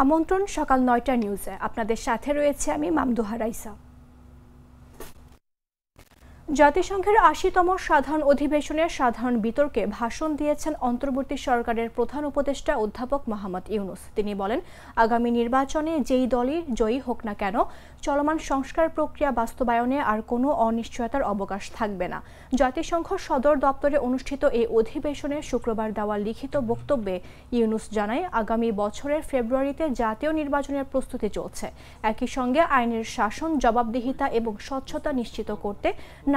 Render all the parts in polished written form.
আমন্ত্রণ সকাল ৯টা নিউজে। আপনাদের সাথে রয়েছে আমি মামদুহা রাইসা। জাতিসংঘের ৮০তম সাধারণ অধিবেশনের সাধারণ বিতর্কে ভাষণ দিয়েছেন অন্তর্বর্তী সরকারের প্রধান উপদেষ্টা অধ্যাপক মোহাম্মদ ইউনুস। তিনি বলেন, আগামী নির্বাচনে যেই দলই জয়ী হোক না কেন, চলমান সংস্কার প্রক্রিয়া বাস্তবায়নে আর কোনো অনিশ্চয়তার অবকাশ থাকবে না। জাতিসংঘ সদর দপ্তরে অনুষ্ঠিত এই অধিবেশনে শুক্রবার দেওয়া লিখিত বক্তব্যে ইউনুস জানায়, আগামী বছরের ফেব্রুয়ারিতে জাতীয় নির্বাচনের প্রস্তুতি চলছে। একই সঙ্গে আইনের শাসন, জবাবদিহিতা এবং স্বচ্ছতা নিশ্চিত করতে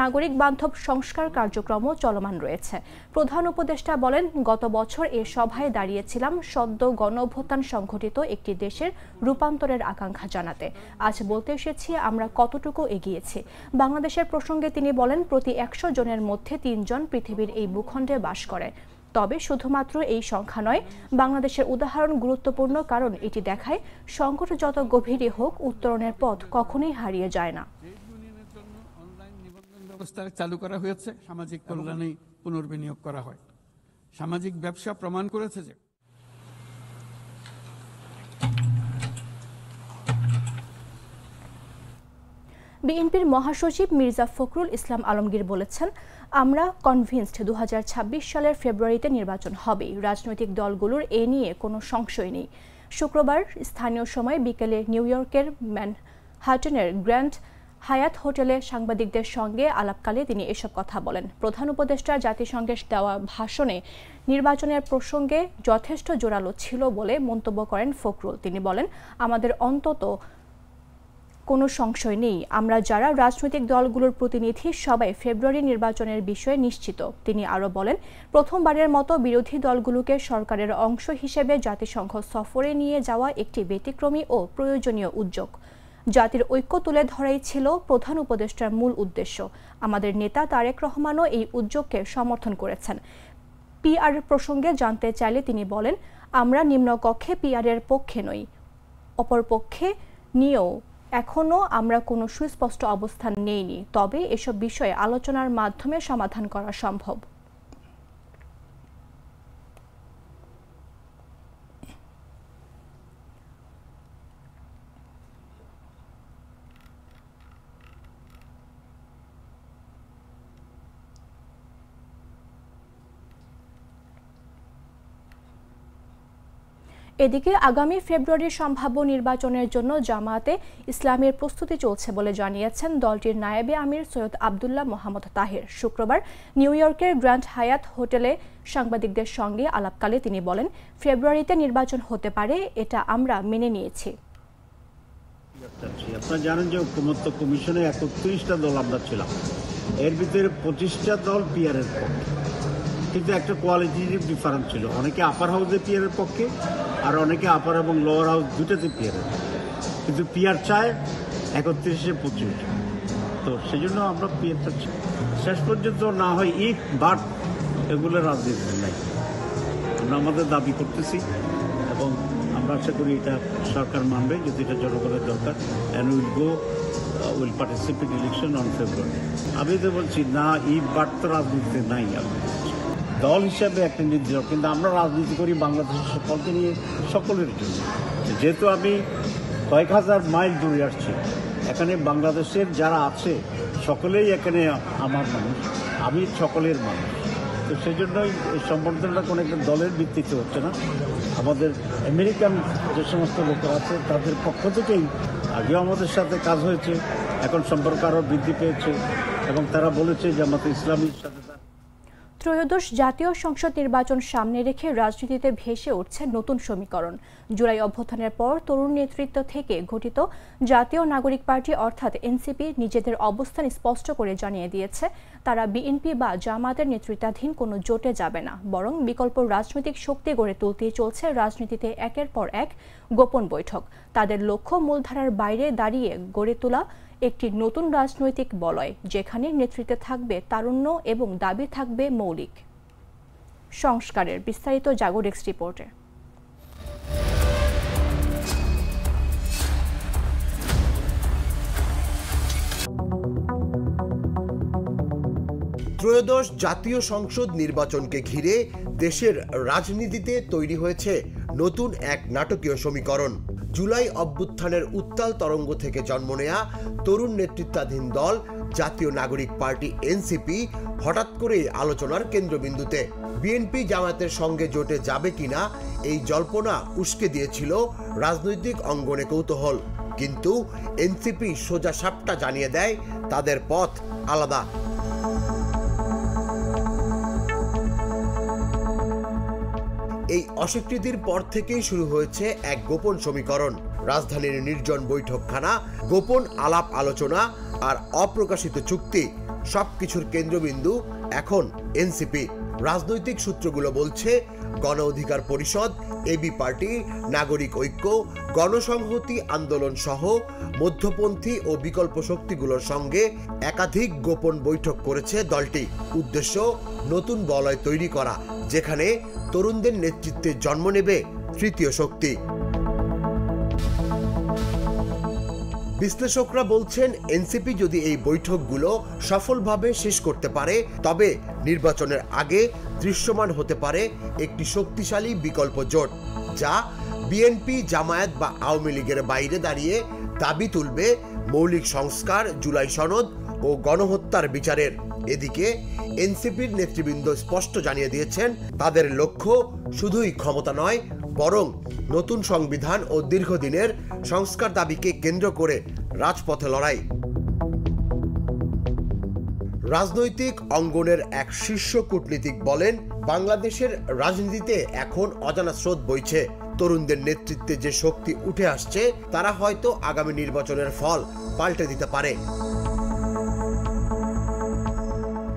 নাগরিক বান্ধব সংস্কার কার্যক্রমও চলমান রয়েছে। প্রধান উপদেষ্টা বলেন, গত বছর এ সভায় দাঁড়িয়েছিলাম সদ্য গণঅভ্যুত্থান সংঘটিত একটি দেশের রূপান্তরের আকাঙ্ক্ষা জানাতে। আজ বলতে এসেছি আমরা কতটুকু এগিয়েছি। বাংলাদেশের প্রসঙ্গে তিনি বলেন, প্রতি ১০০ জনের মধ্যে ৩ জন পৃথিবীর এই ভূখণ্ডে বাস করে। তবে শুধুমাত্র এই সংখ্যা নয়, বাংলাদেশের উদাহরণ গুরুত্বপূর্ণ, কারণ এটি দেখায় সংকট যত গভীরই হোক, উত্তরণের পথ কখনোই হারিয়ে যায় না। ব্যবস্থা চালু করা হয়েছে, সামাজিক কল্যাণে পুনর্বিনিয়োগ করা হয়। সামাজিক ব্যবসা প্রমাণ করেছে যে বিএনপির মহাসচিব মির্জা ফখরুল ইসলাম আলমগীর বলেছেন, আমরা কনভিন্সড ২০২৬ সালের ফেব্রুয়ারিতে নির্বাচন হবেই। রাজনৈতিক দলগুলোর এ নিয়ে কোনো সংশয় নেই। শুক্রবার স্থানীয় সময় বিকেলে নিউ ইয়র্কের ম্যানহাটনের গ্র্যান্ড হায়াত হোটেলে সাংবাদিকদের সঙ্গে আলাপকালে তিনি এসব কথা বলেন। প্রধান উপদেষ্টা জাতিসংঘে দেওয়া ভাষণে নির্বাচনের প্রসঙ্গে যথেষ্ট জোরালো ছিল বলে মন্তব্য করেন ফখরুল। তিনি বলেন, আমাদের অন্তত কোনো সংশয় নেই, আমরা যারা রাজনৈতিক দলগুলোর প্রতিনিধি সবাই ফেব্রুয়ারি নির্বাচনের বিষয়ে নিশ্চিত। তিনি আরও বলেন, প্রথমবারের মতো বিরোধী দলগুলোকে সরকারের অংশ হিসেবে জাতিসংঘ সফরে নিয়ে যাওয়া একটি ব্যতিক্রমী ও প্রয়োজনীয় উদ্যোগ। জাতির ঐক্য তুলে ধরাই ছিল প্রধান উপদেষ্টার মূল উদ্দেশ্য। আমাদের নেতা তারেক রহমানও এই উদ্যোগকে সমর্থন করেছেন। পিআর প্রসঙ্গে জানতে চাইলে তিনি বলেন, আমরা নিম্নকক্ষে পিআরের পক্ষে নই, অপরপক্ষে নিয়েও এখনও আমরা কোনো সুস্পষ্ট অবস্থান নেইনি। তবে এসব বিষয়ে আলোচনার মাধ্যমে সমাধান করা সম্ভব। এদিকে আগামী ফেব্রুয়ারির সম্ভাব্য নির্বাচনের জন্য জামায়াতে ইসলামের প্রস্তুতি চলছে বলে জানিয়েছেন দলটির নায়েবে আমির সৈয়দ আবদুল্লাহ মোহাম্মদ তাহের। শুক্রবার নিউ ইয়র্কের গ্র্যান্ড হায়াত হোটেলে সাংবাদিকদের সঙ্গে আলাপকালে তিনি বলেন, ফেব্রুয়ারিতে নির্বাচন হতে পারে, এটা আমরা মেনে নিয়েছি। আপনারা জানেন যে ঐক্যমত্য কমিশনে ৩১টা দল আমরা ছিলাম, এর ভিতরে ২৫টা দল পিআরের পক্ষে, কিন্তু একটা কোয়ালিটিটিভ ডিফারেন্স ছিল। অনেকে আপার হাউসে পিআরের পক্ষে, আর অনেকে আপার এবং লোয়ার হাউস দুটাতে পিআরের, কিন্তু পিআর চায় ৩১-এ ২৫। তো সেই জন্য আমরা পিআরটা শেষ পর্যন্ত না হয় ইফ বাট এগুলো রাজনীতি নাই, আমরা আমাদের দাবি করতেছি এবং আমরা আশা করি এটা সরকার মানবে, যদি এটা জনগণের দরকার। And will participate election on February. আমি তো বলছি না, ইফ বাট তো রাজনীতিতে নাই। দল হিসাবে একটা নির্দিষ্ট, কিন্তু আমরা রাজনীতি করি বাংলাদেশের সকলকে নিয়ে, সকলের জন্য। যেহেতু আমি কয়েক হাজার মাইল দূরে আসছি, এখানে বাংলাদেশের যারা আছে সকলেই এখানে আমার মানুষ, আমি সকলের মানুষ। তো সেই জন্যই এই সম্বর্ধনাটা কোনো একটা দলের ভিত্তিতে হচ্ছে না। আমাদের আমেরিকান যে সমস্ত লোকেরা আছে তাদের পক্ষ থেকেই আগেও আমাদের সাথে কাজ হয়েছে, এখন সম্পর্ক আরও বৃদ্ধি পেয়েছে এবং তারা বলেছে যে আমাদের ইসলামীর সাথে। ত্রয়োদশ জাতীয় সংসদ নির্বাচন সামনে রেখে রাজনীতিতে ভেসে উঠছে নতুন সমীকরণ। জুলাই অভ্যুত্থানের পর তরুণ নেতৃত্ব থেকে গঠিত জাতীয় নাগরিক পার্টি অর্থাৎ এনসিপি নিজেদের অবস্থান স্পষ্ট করে জানিয়ে দিয়েছে, তারা বিএনপি বা জামায়াতের নেতৃত্বাধীন কোনো জোটে যাবে না, বরং বিকল্প রাজনৈতিক শক্তি গড়ে তুলতেই চলছে রাজনীতিতে একের পর এক গোপন বৈঠক। তাদের লক্ষ্য মূলধারার বাইরে দাঁড়িয়ে গড়ে তোলা একটি নতুন রাজনৈতিক বলয়, যেখানে নেতৃত্বে থাকবে তারুণ্য এবং দাবি থাকবে মৌলিক সংস্কারের। বিস্তারিত জাগো ডেস্ক রিপোর্টে। ত্রয়োদশ জাতীয় সংসদ নির্বাচনকে ঘিরে দেশের রাজনীতিতে তৈরি হয়েছে নতুন এক নাটকীয় সমীকরণ। জুলাই অভ্যুত্থানের উত্তাল তরঙ্গ থেকে জন্ম নেয়া তরুণ নেতৃত্বাধীন দল জাতীয় নাগরিক পার্টি এনসিপি হঠাৎ করে আলোচনার কেন্দ্রবিন্দুতে। বিএনপি জামায়াতের সঙ্গে জোটে যাবে কিনা এই জল্পনা উস্কে দিয়েছিল রাজনৈতিক অঙ্গনে কৌতূহল, কিন্তু এনসিপি সোজা সাপটা জানিয়ে দেয় তাদের পথ আলাদা। এই অস্বীকৃতির পর থেকেই শুরু হয়েছে এক গোপন সমীকরণ। রাজধানীর নির্জন বৈঠকখানা, গোপন আলাপ আলোচনা আর অপ্রকাশিত চুক্তি, সবকিছুর কেন্দ্রবিন্দু এখন এনসিপি। রাজনৈতিক সূত্রগুলো বলছে গণ অধিকার পরিষদ, এবি পার্টি, নাগরিক ঐক্য, গণসংহতি আন্দোলন সহ মধ্যপন্থী ও বিকল্প শক্তিগুলোর সঙ্গে একাধিক গোপন বৈঠক করেছে দলটি। উদ্দেশ্য নতুন বলয় তৈরি করা, যেখানে তরুণদের নেতৃত্বে জন্ম নেবে তৃতীয় শক্তি। বিশ্লেষকরা বলছেন এনসিপি যদি এই বৈঠকগুলো সফলভাবে শেষ করতে পারে, তবে নির্বাচনের আগে দৃশ্যমান হতে পারে একটি শক্তিশালী বিকল্প জোট, যা বিএনপি, জামায়াত বা আওয়ামী লীগের বাইরে দাঁড়িয়ে দাবি তুলবে মৌলিক সংস্কার, জুলাই সনদ ও গণহত্যার বিচারের। এদিকে এনসিপির নেতৃবৃন্দ স্পষ্ট জানিয়ে দিয়েছেন তাদের লক্ষ্য শুধুই ক্ষমতা নয়, বরং নতুন সংবিধান ও দীর্ঘদিনের সংস্কার দাবিকে কেন্দ্র করে রাজপথে লড়াই। রাজনৈতিক অঙ্গনের এক শীর্ষ কূটনীতিক বলেন, বাংলাদেশের রাজনীতিতে এখন অজানা স্রোত বইছে। তরুণদের নেতৃত্বে যে শক্তি উঠে আসছে, তারা হয়তো আগামী নির্বাচনের ফল পাল্টে দিতে পারে।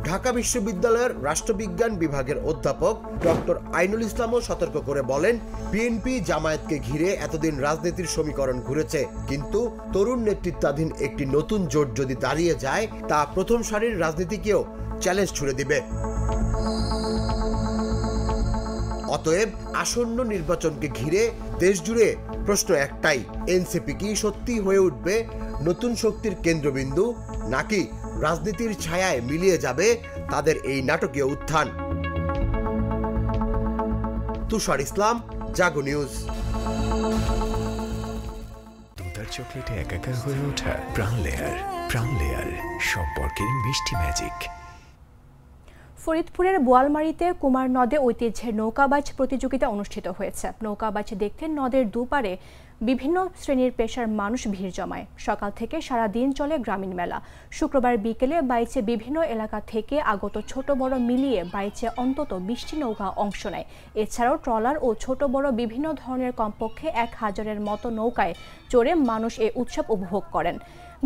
ঢাকা বিশ্ববিদ্যালয়ের রাষ্ট্রবিজ্ঞান বিভাগের অধ্যাপক ডক্টর আইনুল ইসলামও সতর্ক করে বলেন, বিএনপি জামায়াতকে ঘিরে এতদিন রাজনীতির সমীকরণ ঘুরেছে, কিন্তু তরুণ নেতৃত্বাধীন একটি নতুন জোট যদি দাঁড়িয়ে যায়, তা প্রথম সারির রাজনীতিকেও চ্যালেঞ্জ ছুড়ে দিবে। অতএব আসন্ন নির্বাচনকে ঘিরে দেশজুড়ে প্রশ্ন একটাই, এনসিপি কি সত্যি হয়ে উঠবে নতুন শক্তির কেন্দ্রবিন্দু, নাকি রাজনীতির ছায়ায় মিলিয়ে যাবে তাদের এই নাটকীয় উত্থান? তুষার ইসলাম, জাগো নিউজ। দুধার চকলেটে একাকার হয়ে ওঠা প্রাণ লেয়ার সম্পর্কের মিষ্টি ম্যাজিক। ফরিদপুরের বোয়ালমারীতে কুমার নদে ঐতিহ্যের নৌকাবাজ প্রতিযোগিতা অনুষ্ঠিত হয়েছে। নৌকাবাজ দেখতে নদের দুপারে বিভিন্ন শ্রেণীর পেশার মানুষ ভিড় জমায়। সকাল থেকে সারা দিন চলে গ্রামীণ মেলা। শুক্রবার বিকেলে বাইচে বিভিন্ন এলাকা থেকে আগত ছোট বড় মিলিয়ে বাইচে অন্তত 20টি নৌকা অংশ নেয়। এছাড়াও ট্রলার ও ছোট বড় বিভিন্ন ধরনের কমপক্ষে 1000-এর মতো নৌকায় চড়ে মানুষ এ উৎসব উপভোগ করেন।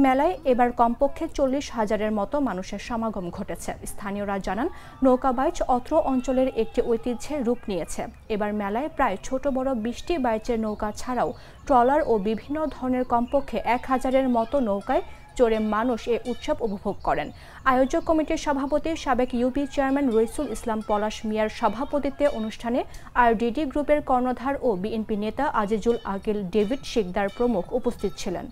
মেলায় এবার কমপক্ষে 40,000-এর মতো মানুষের সমাগম ঘটেছে। স্থানীয়রা জানান, নৌকাবাইচ অত্র অঞ্চলের একটি ঐতিহ্যের রূপ নিয়েছে। এবার মেলায় প্রায় ছোট বড় 20টি বাইচের নৌকা ছাড়াও ট্রলার ও বিভিন্ন ধরনের কমপক্ষে 1000-এর মতো নৌকায় চড়ে মানুষ এ উৎসব উপভোগ করেন। আয়োজক কমিটির সভাপতি সাবেক ইউপি চেয়ারম্যান রইসুল ইসলাম পলাশ মিয়ার সভাপতিত্বে অনুষ্ঠানে আরডিডি গ্রুপের কর্ণধার ও বিএনপি নেতা আজিজুল আকিল, ডেভিড শিকদার প্রমুখ উপস্থিত ছিলেন।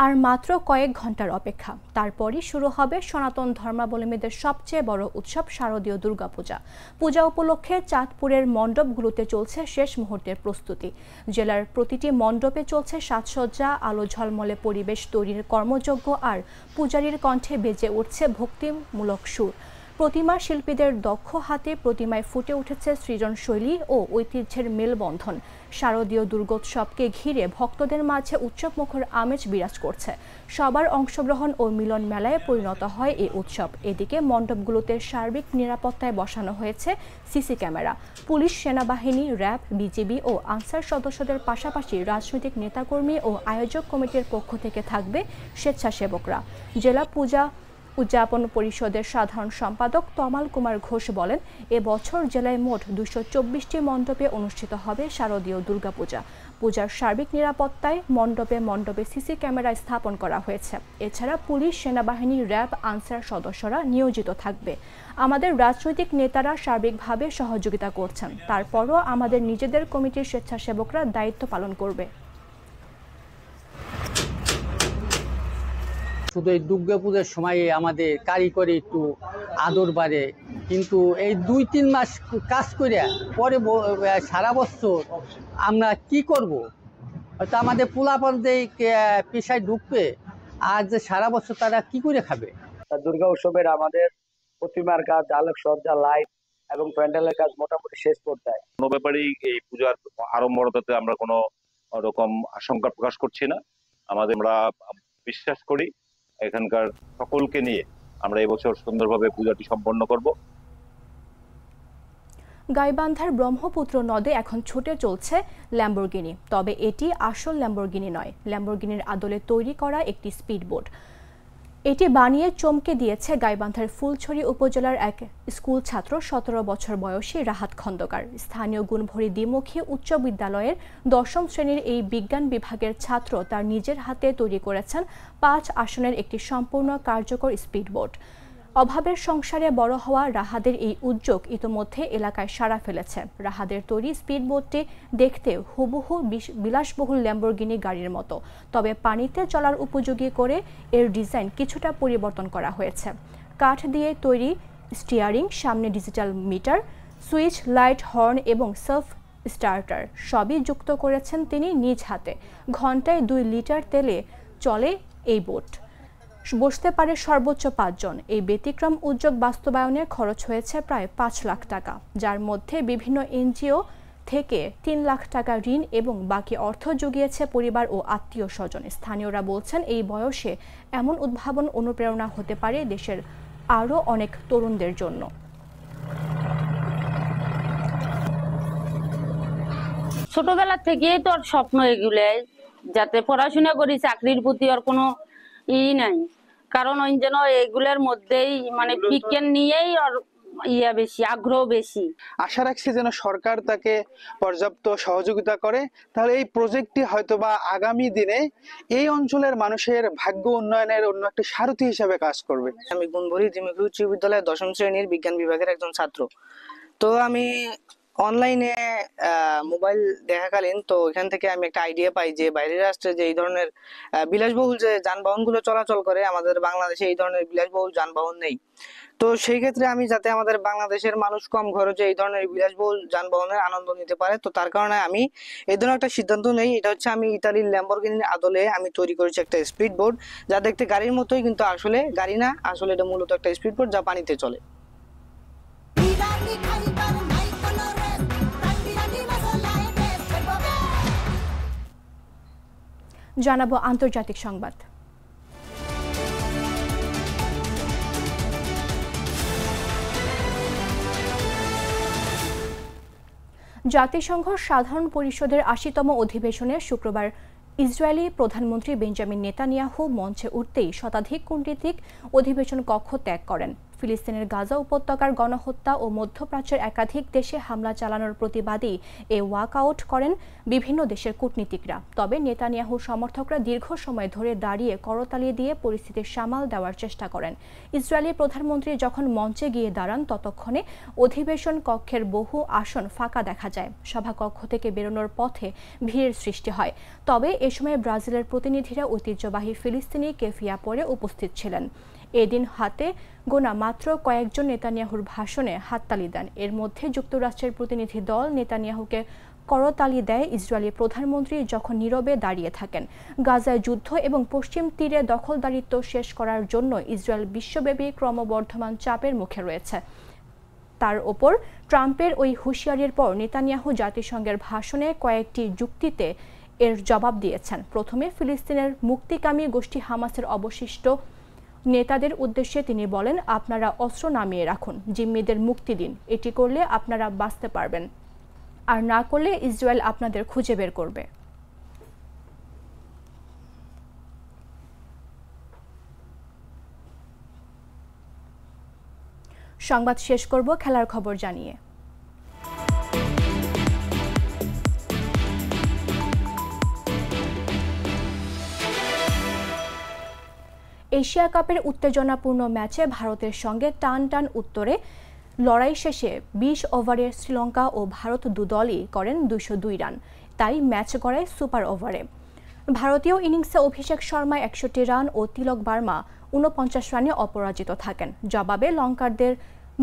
আর মাত্র কয়েক ঘন্টার অপেক্ষা, তারপরই শুরু হবে সনাতন ধর্মাবলম্বীদের সবচেয়ে বড় উৎসব শারদীয় দুর্গাপূজা। পূজা উপলক্ষে চাঁদপুরের মণ্ডপগুলোতে চলছে শেষ মুহূর্তের প্রস্তুতি। জেলার প্রতিটি মণ্ডপে চলছে সাজসজ্জা, আলো ঝলমলে পরিবেশ তৈরির কর্মযজ্ঞ, আর পূজারীর কণ্ঠে বেজে উঠছে ভক্তিমূলক সুর। প্রতিমা শিল্পীদের দক্ষ হাতে প্রতিমায় ফুটে উঠেছে সৃজনশৈলী ও ঐতিহ্যের মেলবন্ধন। শারদীয় দুর্গোৎসবকে ঘিরে ভক্তদের মাঝে উৎসবমুখর আমেজ বিরাজ করছে। সবার অংশগ্রহণ ও মিলন মেলায় পরিণত হয় এই উৎসব। এদিকে মণ্ডপগুলোতে সার্বিক নিরাপত্তায় বসানো হয়েছে সিসি ক্যামেরা। পুলিশ, সেনাবাহিনী, র্যাব, বিজিবি ও আনসার সদস্যদের পাশাপাশি রাজনৈতিক নেতাকর্মী ও আয়োজক কমিটির পক্ষ থেকে থাকবে স্বেচ্ছাসেবকরা। জেলা পূজা উদযাপন পরিষদের সাধারণ সম্পাদক তমাল কুমার ঘোষ বলেন, এবছর জেলায় মোট 224টি মণ্ডপে অনুষ্ঠিত হবে শারদীয় দুর্গাপূজা। পূজার সার্বিক নিরাপত্তায় মণ্ডপে মণ্ডপে সিসি ক্যামেরা স্থাপন করা হয়েছে। এছাড়া পুলিশ, সেনাবাহিনী, র্যাব, আনসার সদস্যরা নিয়োজিত থাকবে। আমাদের রাজনৈতিক নেতারা সার্বিকভাবে সহযোগিতা করছেন, তারপরও আমাদের নিজেদের কমিটির স্বেচ্ছাসেবকরা দায়িত্ব পালন করবে। শুধু এই দুর্গাপূজার সময়ে আমাদের কারিগরি একটু আদর বাড়ে, কিন্তু এই 2-3 মাস কাজ করে পরে সারা বছর আমরা কি করব? হয়তো আমাদের পোলাপান যে পেশায় ঢুকবে, আর যে সারা বছর তারা কি করে খাবে? দুর্গা উৎসবের আমাদের প্রতিমার কাজ, আলোকসজ্জা, লাইট এবং প্যান্ডেলের কাজ মোটামুটি শেষ পর্যায়ে। কোনো ব্যাপারেই এই পূজার আড়ম্বরতাতে আমরা কোনো রকম আশঙ্কা প্রকাশ করছি না। আমরা বিশ্বাস করি এখানকার সকলকে নিয়ে আমরা এবছর সুন্দরভাবে পূজাটি সম্পন্ন করব। গাইবান্ধার ব্রহ্মপুত্র নদে এখন ছুটে চলছে ল্যাম্বরগিনি, তবে এটি আসল ল্যাম্বরগিনি নয়, ল্যাম্বরগিনির আদলে তৈরি করা একটি স্পিডবোট। এটি বানিয়ে চমকে দিয়েছে গাইবান্ধার ফুলছড়ি উপজেলার এক স্কুল ছাত্র 17 বছর বয়সী রাহাত খন্দকার। স্থানীয় গুণভরি দ্বিমুখী উচ্চ বিদ্যালয়ের 10ম শ্রেণীর এই বিজ্ঞান বিভাগের ছাত্র তার নিজের হাতে তৈরি করেছেন 5 আসনের একটি সম্পূর্ণ কার্যকর স্পিডবোট। অভাবের সংসারে বড় হওয়া রাহাদের এই উদ্যোগ ইতোমধ্যে এলাকায় সাড়া ফেলেছে। রাহাদের তৈরি স্পিডবোটটি দেখতে হুবহু বিলাসবহুল ল্যাম্বরগিনি গাড়ির মতো, তবে পানিতে চলার উপযোগী করে এর ডিজাইন কিছুটা পরিবর্তন করা হয়েছে। কাঠ দিয়ে তৈরি স্টিয়ারিং, সামনে digital meter, switch, light, horn এবং সেলফ স্টার্টার সবই যুক্ত করেছেন তিনি নিজ হাতে। ঘন্টায় 2 লিটার তেলে চলে এই বোট। বসতে পারে সর্বোচ্চ 5 জন। এই ব্যতিক্রম উদ্যোগ বাস্তবায়নে খরচ হয়েছে প্রায় 5 লাখ টাকা, যার মধ্যে বিভিন্ন এনজিও থেকে 3 লাখ টাকা ঋণ এবং বাকি অর্থ জুগিয়েছে পরিবার ও আত্মীয় স্বজন। স্থানীয়রা বলছেন এই বয়সে এমন উদ্ভাবন অনুপ্রেরণা হতে পারে দেশের আরও অনেক তরুণদের জন্য। ছোটবেলা থেকেই তো স্বপ্ন এগুলাই, যাতে পড়াশোনা করি, চাকরির প্রতি আর কোনো নাই, কারণ ওই যেন এগুলোর মধ্যেই মানে বিজ্ঞান নিয়েই আর বেশি আগ্রহ বেশি। আশা রাখছি যেন সরকার তাকে পর্যাপ্ত সহযোগিতা করে, তাহলে এই প্রজেক্টটি হয়তোবা আগামী দিনে এই অঞ্চলের মানুষের ভাগ্য উন্নয়নের অন্য একটি সারথি হিসেবে কাজ করবে। আমি গুণভরি দ্বিমুখী উচ্চ বিদ্যালয়ের 10ম শ্রেণীর বিজ্ঞান বিভাগের একজন ছাত্র। তো আমি অনলাইনে মোবাইল দেখাকালীন তো এখান থেকে আমি একটা আইডিয়া পাই যে বাইরের রাষ্ট্রে যে এই ধরনের বিলাসবহুল যে যানবাহনগুলো চলাচল করে, আমাদের বাংলাদেশে এই ধরনের বিলাসবহুল যানবাহন নেই। তো সেই ক্ষেত্রে আমি যাতে আমাদের বাংলাদেশের মানুষ কম খরচে এই ধরনের বিলাসবহুল যানবাহনের আনন্দ নিতে পারে, তো তার কারণে আমি এই ধরনের একটা সিদ্ধান্ত নেই। এটা হচ্ছে আমি ইতালির ল্যাম্বরগিনির আদলে আমি তৈরি করেছি একটা স্পিড বোট, যা দেখতে গাড়ির মতোই, কিন্তু আসলে গাড়ি না, আসলে এটা মূলত একটা স্পিড বোট যা পানিতে চলে। জানাবো আন্তর্জাতিক সংবাদ। জাতিসংঘ সাধারণ পরিষদের ৮০তম অধিবেশনে শুক্রবার ইসরায়েলি প্রধানমন্ত্রী বেঞ্জামিন নেতানিয়াহু মঞ্চে উঠতেই শতাধিক কূটনীতিক অধিবেশন কক্ষ ত্যাগ করেন। ফিলিস্তিনের গাজা উপত্যকার গণহত্যা ও মধ্যপ্রাচ্যের একাধিক দেশে হামলা চালানোর প্রতিবাদী এই ওয়াকআউট করেন বিভিন্ন দেশের কূটনীতিকরা। তবে নেতানিয়াহুর সমর্থকরা দীর্ঘ সময় ধরে দাঁড়িয়ে করতালি দিয়ে পরিস্থিতির সামাল দেওয়ার চেষ্টা করেন। ইসরায়েলি প্রধানমন্ত্রী যখন মঞ্চে গিয়ে দাঁড়ান, ততক্ষণে অধিবেশন কক্ষের বহু আসন ফাঁকা দেখা যায়। সভাকক্ষ থেকে বেরোনোর পথে ভিড়ের সৃষ্টি হয়। তবে এ সময় ব্রাজিলের প্রতিনিধিরা ঐতিহ্যবাহী ফিলিস্তিনি কেফিয়া পরে উপস্থিত ছিলেন। এদিন হাতে গোনা মাত্র কয়েকজন নেতানিয়াহুর ভাষণে হাততালি দেন। এর মধ্যে যুক্তরাষ্ট্রের প্রতিনিধি দল নেতানিয়াহুকে করতালি দেয় ইসরায়েলি প্রধানমন্ত্রী যখন নীরবে দাঁড়িয়ে থাকেন। গাজায় যুদ্ধ এবং পশ্চিম তীরে দখলদারিত্ব শেষ করার জন্য ইসরায়েল বিশ্বব্যাপী ক্রমবর্ধমান চাপের মুখে রয়েছে। তার ওপর ট্রাম্পের ওই হুঁশিয়ারির পর নেতানিয়াহু জাতিসংঘের ভাষণে কয়েকটি যুক্তিতে এর জবাব দিয়েছেন। প্রথমে ফিলিস্তিনের মুক্তিকামী গোষ্ঠী হামাসের অবশিষ্ট নেতাদের উদ্দেশ্যে তিনি বলেন, আপনারা অস্ত্র নামিয়ে রাখুন, জিম্মিদের মুক্তি দিন। এটি করলে আপনারা বাঁচতে পারবেন, আর না করলে ইসরায়েল আপনাদের খুঁজে বের করবে। সংবাদ শেষ করব খেলার খবর জানিয়ে। এশিয়া কাপের উত্তেজনাপূর্ণ ম্যাচে ভারতের সঙ্গে টান টান উত্তরে লড়াই শেষে 20 ওভারে শ্রীলঙ্কা ও ভারত দুদলই করেন 202 রান, তাই ম্যাচ গড়ায় সুপার ওভারে। ভারতীয় ইনিংসে অভিষেক শর্মা 61 রান ও তিলক বার্মা 49 রানে অপরাজিত থাকেন। জবাবে লঙ্কানদের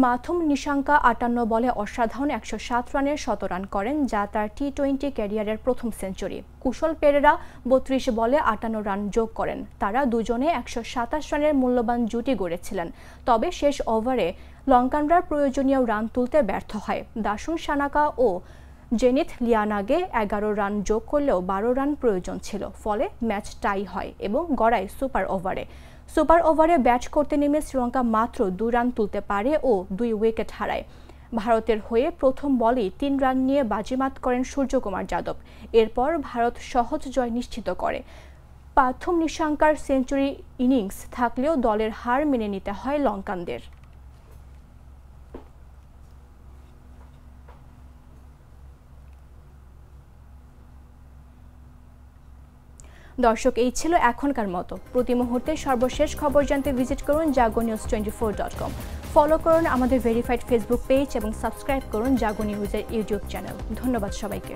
মাথুম নিশাঙ্কা 58 বলে অসাধারণ 107 রানের শতরান করেন, যা তার টি-20 ক্যারিয়ারের প্রথম সেঞ্চুরি। কুশল পেরেরা 32 বলে 58 রান যোগ করেন। তারা দুজনে 127 রানের মূল্যবান জুটি গড়েছিলেন। তবে শেষ ওভারে লঙ্কানরা প্রয়োজনীয় রান তুলতে ব্যর্থ হয়। দাসুন সানাকা ও জেনিথ লিয়ানাগে 11 রান যোগ করলেও 12 রান প্রয়োজন ছিল, ফলে ম্যাচ টাই হয় এবং গড়ায় সুপার ওভারে ব্যাট করতে নেমে শ্রীলঙ্কা মাত্র 2 রান তুলতে পারে ও 2 উইকেট হারায়। ভারতের হয়ে প্রথম বলেই 3 রান নিয়ে বাজিমাত করেন সূর্যকুমার যাদব। এরপর ভারত সহজ জয় নিশ্চিত করে। পাথুম নিশাঙ্কার সেঞ্চুরি ইনিংস থাকলেও দলের হার মেনে নিতে হয় লঙ্কানদের। দর্শক, এই ছিল এখনকার মতো। প্রতি মুহূর্তে সর্বশেষ খবর জানতে ভিজিট করুন jagonews24.com। ফলো করুন আমাদের ভেরিফাইড ফেসবুক পেজ এবং সাবস্ক্রাইব করুন জাগো নিউজের ইউটিউব চ্যানেল। ধন্যবাদ সবাইকে।